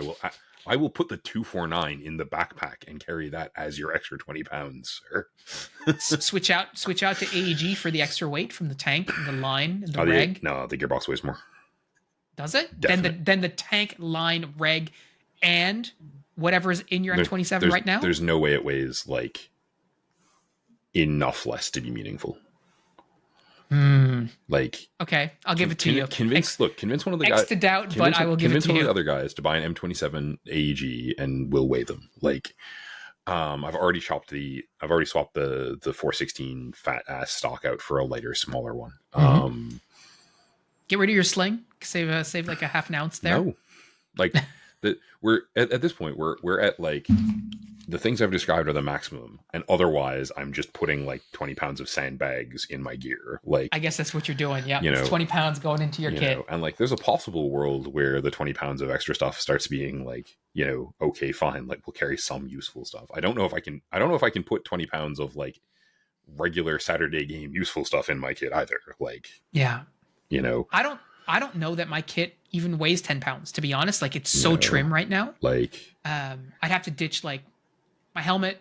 I will put the 249 in the backpack and carry that as your extra 20 pounds, sir. Switch out to AEG for the extra weight from the tank and the line and the Oh, reg. no, the gearbox weighs more. Does it? Definite. Then the tank, line, reg, and whatever is in your M27 right now? There's no way it weighs like enough less to be meaningful. Like, okay, I'll give it to you. Convince one of the guys. X to doubt, but I will give it to Convince one you. of the other guys to buy an M27 AEG, and we'll weigh them. Like, I've already swapped the 416 fat ass stock out for a lighter, smaller one. Get rid of your sling. Save like a half an ounce there. No, like we're at this point we're at like the things I've described are the maximum, and otherwise I'm just putting like 20 pounds of sandbags in my gear. Like, I guess that's what you're doing. Yeah, it's 20 pounds going into your kit. And like, there's a possible world where the 20 pounds of extra stuff starts being like, okay, fine. Like, we'll carry some useful stuff. I don't know if I can put 20 pounds of like regular Saturday game useful stuff in my kit either. Like, yeah, I don't know that my kit even weighs 10 pounds, to be honest. Like, it's so trim right now. Like, I'd have to ditch like my helmet,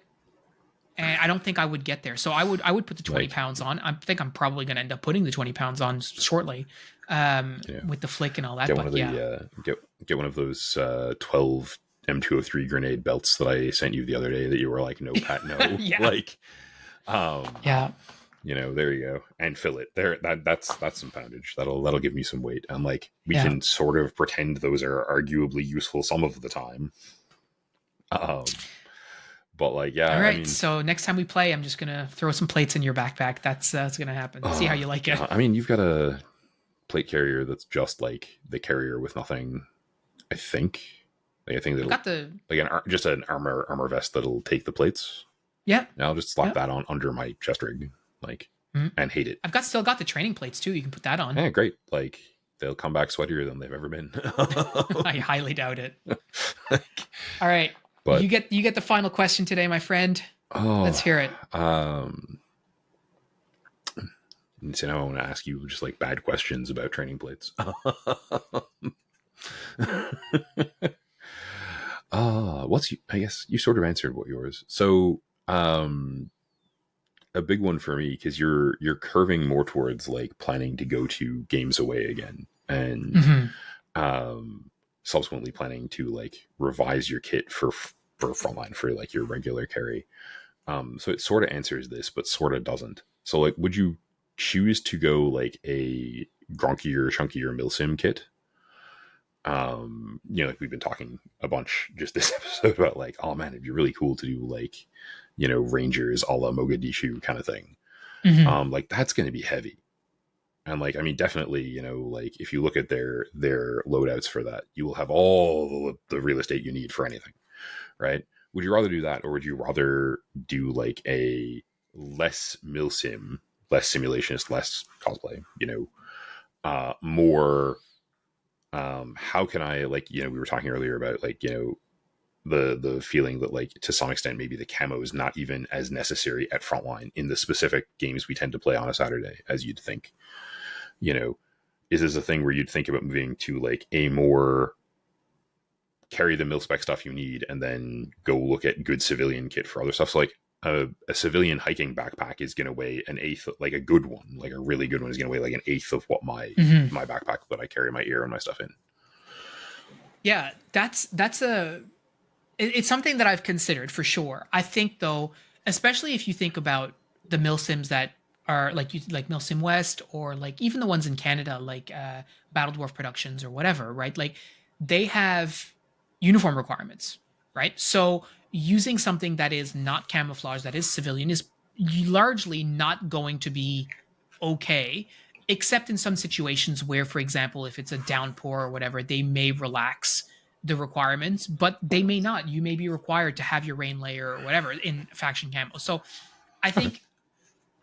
and I don't think I would get there. So I would put the 20 pounds on. I think I'm probably going to end up putting the 20 pounds on shortly, with the flick and all that. Get one of those 12 M203 grenade belts that I sent you the other day that you were like, no, Pat, no. Yeah. Like, yeah. There you go, and fill it there. That's some poundage. That'll give me some weight, and like, we can sort of pretend those are arguably useful some of the time. But like, yeah. All right. So next time we play, I'm just gonna throw some plates in your backpack. That's gonna happen. See how you like it. I mean, you've got a plate carrier that's just like the carrier with nothing. I think that'll got the just an armor vest that'll take the plates. Yeah. And I'll just slap that on under my chest rig, like, and hate it. I've still got the training plates too. You can put that on. Yeah, great. Like, they'll come back sweatier than they've ever been. I highly doubt it. All right. But you get the final question today, my friend. Let's hear it. So now I want to ask you just like bad questions about training plates. I guess you sort of answered what yours. So a big one for me, because you're curving more towards like planning to go to games away again, and subsequently planning to like revise your kit for frontline for like your regular carry. So it sort of answers this, but sort of doesn't. So like, would you choose to go like a gronkier, chunkier milsim kit? Like we've been talking a bunch just this episode about like, oh man, it'd be really cool to do like, Rangers a la Mogadishu kind of thing. Like, that's going to be heavy. And like, I mean, definitely, like if you look at their loadouts for that, you will have all the real estate you need for anything, right? Would you rather do that, or would you rather do like a less milsim, less simulationist, less cosplay, more, how can I, like, we were talking earlier about like, the feeling that like to some extent maybe the camo is not even as necessary at frontline in the specific games we tend to play on a Saturday as you'd think. Is this a thing where you'd think about moving to like a more carry the mil spec stuff you need and then go look at good civilian kit for other stuff? So like a civilian hiking backpack is going to weigh an eighth, like a good one, like a really good one is going to weigh like an eighth of what my backpack that I carry my ear and my stuff in. Yeah, it's something that I've considered for sure. I think though, especially if you think about the milsims that are like Milsim West, or like even the ones in Canada, like Battle Dwarf Productions or whatever, right? Like they have uniform requirements, right? So using something that is not camouflage, that is civilian, is largely not going to be okay. except in some situations where, for example, if it's a downpour or whatever, they may relax the requirements, but they may not. You may be required to have your rain layer or whatever in faction camo. So I Okay. think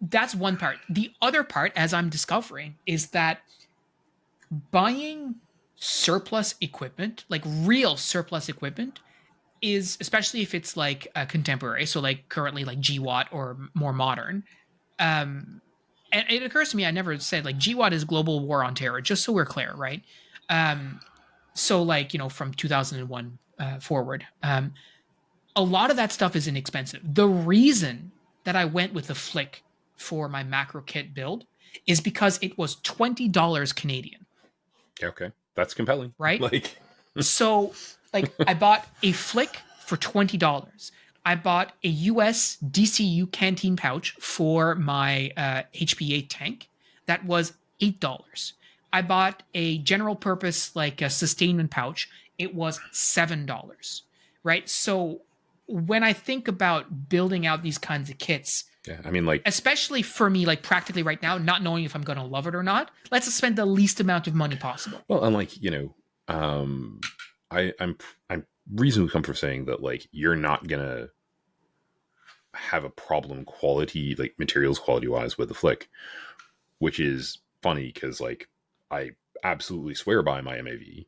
that's one part. The other part, as I'm discovering, is that buying surplus equipment, like real surplus equipment, is, especially if it's like a contemporary, so like currently like GWAT or more modern. Um, and it occurs to me, I never said like GWAT is Global War on Terror, just so we're clear, right? Um, so like, from 2001 forward, a lot of that stuff is inexpensive. The reason that I went with the Flick for my macro kit build is because it was $20 Canadian, Okay. That's compelling. right? Like, So, like, I bought a Flick for $20. I bought a US DCU canteen pouch for my HPA tank that was $8. I bought a general purpose, like a sustainment pouch. It was $7, right? So, when I think about building out these kinds of kits, yeah, I mean, like, especially for me, like practically right now, not knowing if I'm going to love it or not, let's spend the least amount of money possible. well, and like, I'm reasonably comfortable saying that like you're not gonna have a problem quality, like materials quality wise, with the Flick, which is funny because like I absolutely swear by my MAV,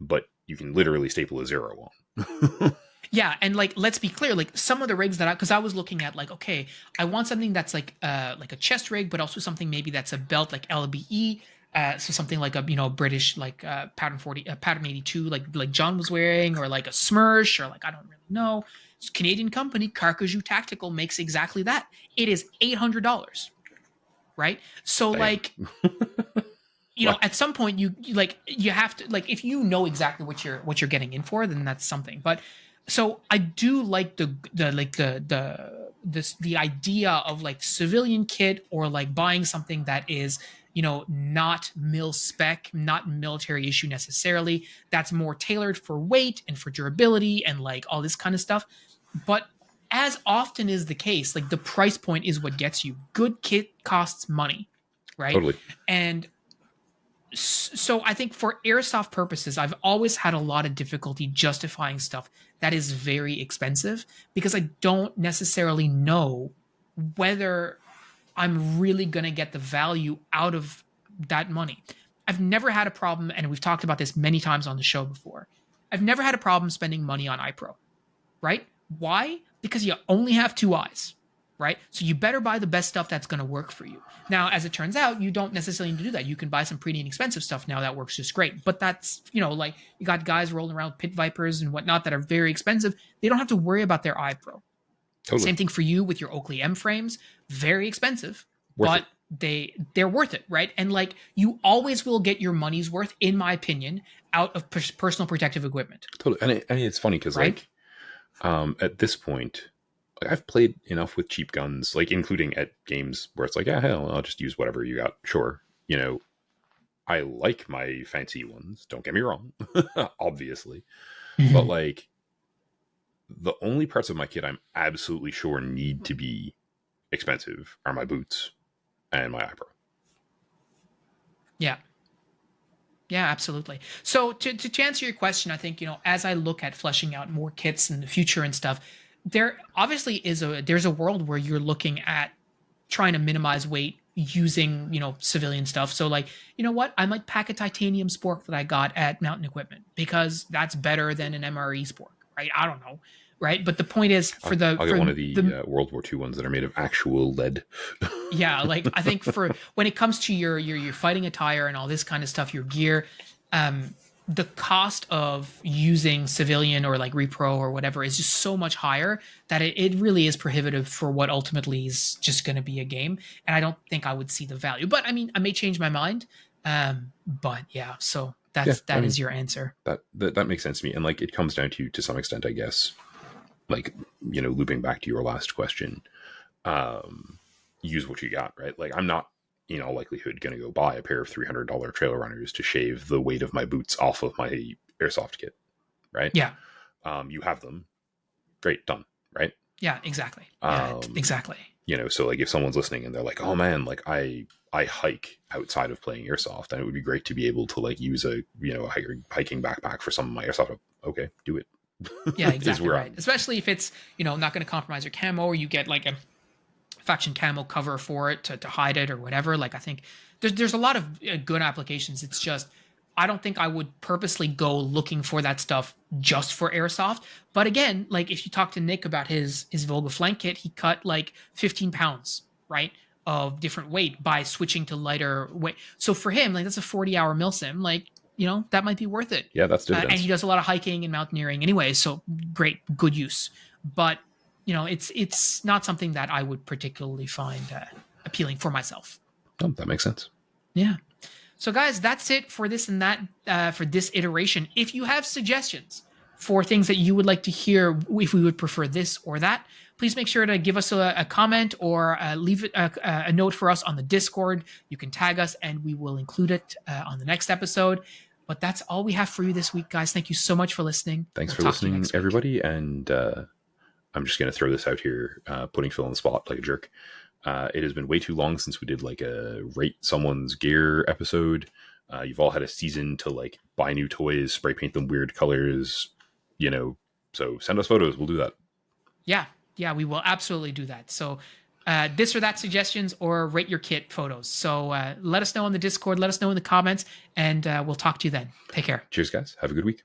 but you can literally staple a zero on. Yeah, and like let's be clear, like some of the rigs that because I was looking at like, okay, I want something that's like a chest rig, but also something maybe that's a belt like LBE. So something like a British like pattern 40 pattern 82 like John was wearing, or like a Smersh, or like I don't really know. It's a Canadian company, Carcajou Tactical, makes exactly that. It is $800, right? So Damn. like at some point you have to, like, if you know exactly what you're getting in for, then that's something. But so I do like the idea of like civilian kit, or like buying something that is not mil spec, not military issue necessarily, that's more tailored for weight and for durability and like all this kind of stuff. But as often is the case, like the price point is what gets you. Good kit costs money, right? Totally. And so I think for airsoft purposes, I've always had a lot of difficulty justifying stuff that is very expensive, because I don't necessarily know whether I'm really going to get the value out of that money. I've never had a problem, and we've talked about this many times on the show before. I've never had a problem spending money on iPro, right? Why? Because you only have two eyes, right? So you better buy the best stuff that's going to work for you. Now, as it turns out, you don't necessarily need to do that. You can buy some pretty inexpensive stuff now that works just great. But that's, like you got guys rolling around Pit Vipers and whatnot that are very expensive. They don't have to worry about their iPro. Totally. Same thing for you with your Oakley M frames. Very expensive, Worth but it. they're worth it, right? And like you always will get your money's worth, in my opinion, out of personal protective equipment. Totally. And it's funny because right? at this point, like I've played enough with cheap guns, like including at games where it's like, yeah, hell, I'll just use whatever you got. Sure. I like my fancy ones. Don't get me wrong, obviously. But like the only parts of my kit I'm absolutely sure need to be expensive are my boots and my iPro. Yeah. Yeah, absolutely. So to answer your question, I think, as I look at fleshing out more kits in the future and stuff, there obviously there's a world where you're looking at trying to minimize weight using, civilian stuff. So like, you know what? I might pack a titanium spork that I got at Mountain Equipment because that's better than an MRE spork, right? I don't know. Right. But the point is I'll get one of the World War II ones that are made of actual lead. Yeah. Like I think for when it comes to your fighting attire and all this kind of stuff, your gear, the cost of using civilian or like repro or whatever is just so much higher that it really is prohibitive for what ultimately is just going to be a game. And I don't think I would see the value, but I mean, I may change my mind. But yeah, so that is your answer. That makes sense to me. And like, it comes down to some extent, I guess, like, looping back to your last question, use what you got, right? Like I'm not, likelihood going to go buy a pair of $300 trailer runners to shave the weight of my boots off of my airsoft kit, right? Yeah. You have them, great, done, right? Yeah, exactly. Yeah, exactly. So like if someone's listening and they're like, oh man, like I I hike outside of playing airsoft, and it would be great to be able to like use a hiking backpack for some of my airsoft. Okay, do it. Yeah, Is exactly where right. I'm. Especially if it's, not going to compromise your camo, or you get like a faction camo cover for it to hide it or whatever. Like I think there's a lot of good applications. It's just I don't think I would purposely go looking for that stuff just for airsoft. But again, like if you talk to Nick about his Volga flank kit, he cut like 15 pounds, right, of different weight by switching to lighter weight. So for him, like that's a 40-hour milsim. Like that might be worth it. Yeah, that's And he dividends. does a lot of hiking and mountaineering anyway, so great, good use. But it's not something that I would particularly find appealing for myself. Oh, that makes sense. Yeah. So, guys, that's it for this and that for this iteration. If you have suggestions for things that you would like to hear, if we would prefer this or that, please make sure to give us a comment or leave it a note for us on the Discord. You can tag us, and we will include it on the next episode. But that's all we have for you this week, guys. Thank you so much for listening. Thanks for listening, everybody. And I'm just going to throw this out here, putting Phil on the spot like a jerk. It has been way too long since we did like a rate someone's gear episode. You've all had a season to like buy new toys, spray paint them weird colors, so send us photos. We'll do that. Yeah, we will absolutely do that. So this or that suggestions or rate your kit photos. So let us know on the Discord, let us know in the comments, and we'll talk to you then. Take care. Cheers, guys. Have a good week.